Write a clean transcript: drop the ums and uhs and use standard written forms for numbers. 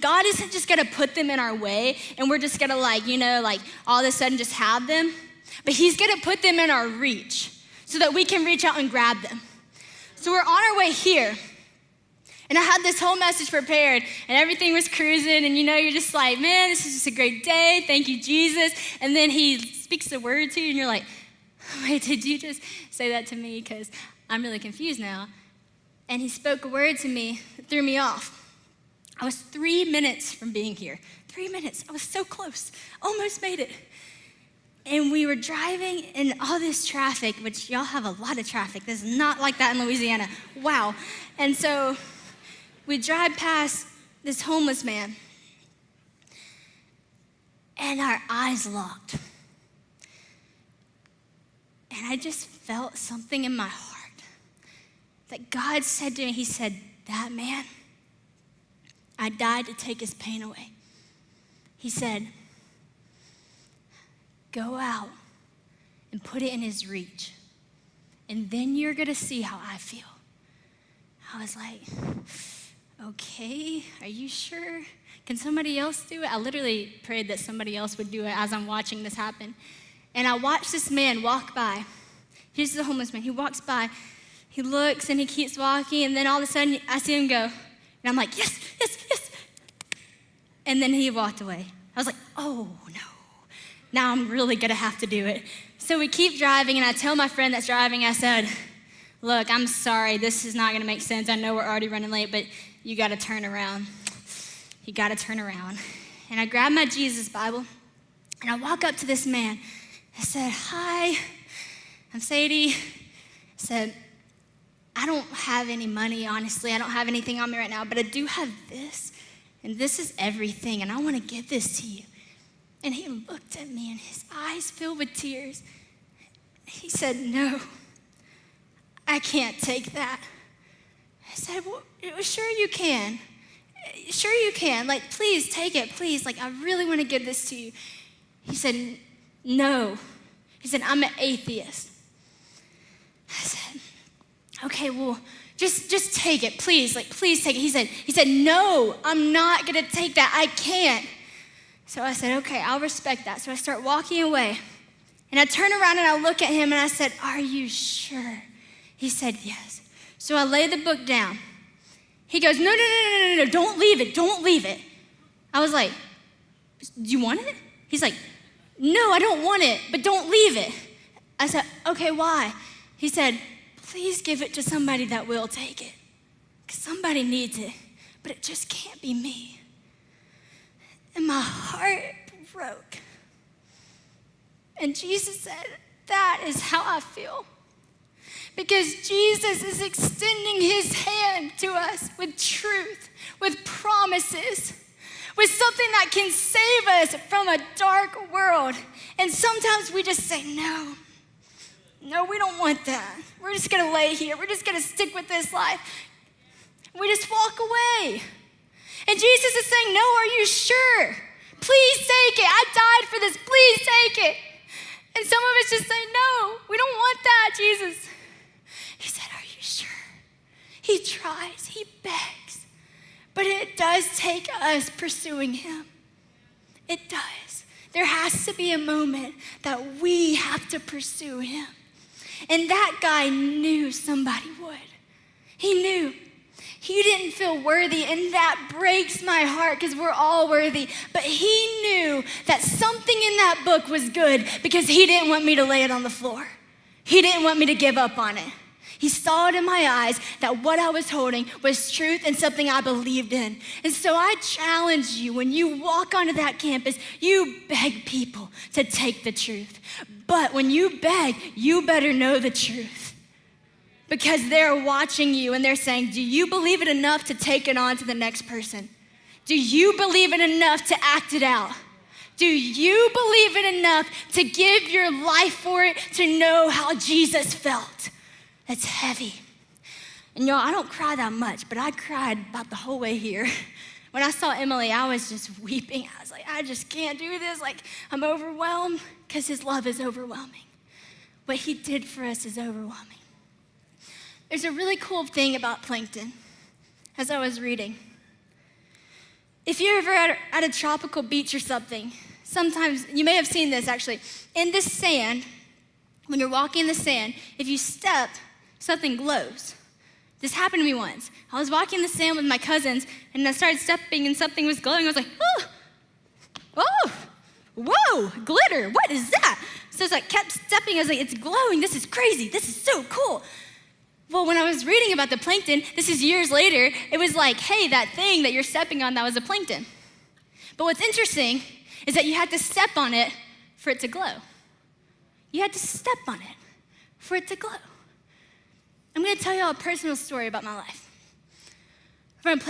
God isn't just gonna put them in our way and we're just gonna all of a sudden just have them, but he's gonna put them in our reach so that we can reach out and grab them. So we're on our way here. And I had this whole message prepared and everything was cruising and you're just like, man, this is just a great day. Thank you, Jesus. And then he speaks the word to you and you're like, wait, did you just say that to me? Because I'm really confused now. And he spoke a word to me that threw me off. I was 3 minutes from being here. 3 minutes, I was so close, almost made it. And we were driving in all this traffic, which y'all have a lot of traffic. This is not like that in Louisiana, wow. And so we drive past this homeless man and our eyes locked. And I just felt something in my heart that God said to me, he said, that man, I died to take his pain away. He said, go out and put it in his reach. And then you're gonna see how I feel. I was like, okay, are you sure? Can somebody else do it? I literally prayed that somebody else would do it as I'm watching this happen. And I watched this man walk by. Here's the homeless man. He walks by, he looks and he keeps walking, and then all of a sudden I see him go. And I'm like, yes, yes, yes. And then he walked away. I was like, oh no. Now I'm really gonna have to do it. So we keep driving, and I tell my friend that's driving, I said, look, I'm sorry, this is not gonna make sense. I know we're already running late, but you gotta turn around. You gotta turn around. And I grabbed my Jesus Bible, and I walk up to this man. I said, hi, I'm Sadie. I said, I don't have any money, honestly. I don't have anything on me right now, but I do have this, and this is everything, and I wanna give this to you. And he looked at me, and his eyes filled with tears. He said, no, I can't take that. I said, well, sure you can. Sure you can. Please take it, please. I really want to give this to you. He said, no. He said, I'm an atheist. I said, okay, well, just take it, please. Please take it. He said, no, I'm not going to take that. I can't. So I said, okay, I'll respect that. So I start walking away. And I turn around and I look at him and I said, are you sure? He said, yes. So I lay the book down. He goes, no, don't leave it. I was like, do you want it? He's like, no, I don't want it, but don't leave it. I said, okay, why? He said, please give it to somebody that will take it, because somebody needs it, but it just can't be me. And my heart broke. And Jesus said, that is how I feel. Because Jesus is extending his hand to us with truth, with promises, with something that can save us from a dark world. And sometimes we just say, no, we don't want that. We're just gonna lay here. We're just gonna stick with this life. We just walk away. And Jesus is saying, no, are you sure? Please take it. I died for this. Please take it. And some of us just say, no, we don't want that, Jesus. He said, are you sure? He tries, he begs, but it does take us pursuing him. It does. There has to be a moment that we have to pursue him. And that guy knew somebody would. He knew. He didn't feel worthy, and that breaks my heart because we're all worthy. But he knew that something in that book was good because he didn't want me to lay it on the floor. He didn't want me to give up on it. He saw it in my eyes that what I was holding was truth and something I believed in. And so I challenge you, when you walk onto that campus, you beg people to take the truth. But when you beg, you better know the truth. Because they're watching you and they're saying, do you believe it enough to take it on to the next person? Do you believe it enough to act it out? Do you believe it enough to give your life for it, to know how Jesus felt? That's heavy. And y'all, I don't cry that much, but I cried about the whole way here. When I saw Emily, I was just weeping. I was like, I just can't do this. I'm overwhelmed, because his love is overwhelming. What he did for us is overwhelming. There's a really cool thing about plankton, as I was reading. If you're ever at a tropical beach or something, sometimes, you may have seen this actually, in the sand, when you're walking in the sand, if you step, something glows. This happened to me once. I was walking in the sand with my cousins, and I started stepping, and something was glowing. I was like, oh, whoa, glitter, what is that? So as I kept stepping, I was like, it's glowing, this is crazy, this is so cool. Well, when I was reading about the plankton, this is years later, it was like, hey, that thing that you're stepping on, that was a plankton. But what's interesting is that you had to step on it for it to glow. You had to step on it for it to glow. I'm gonna tell you all a personal story about my life. We're gonna play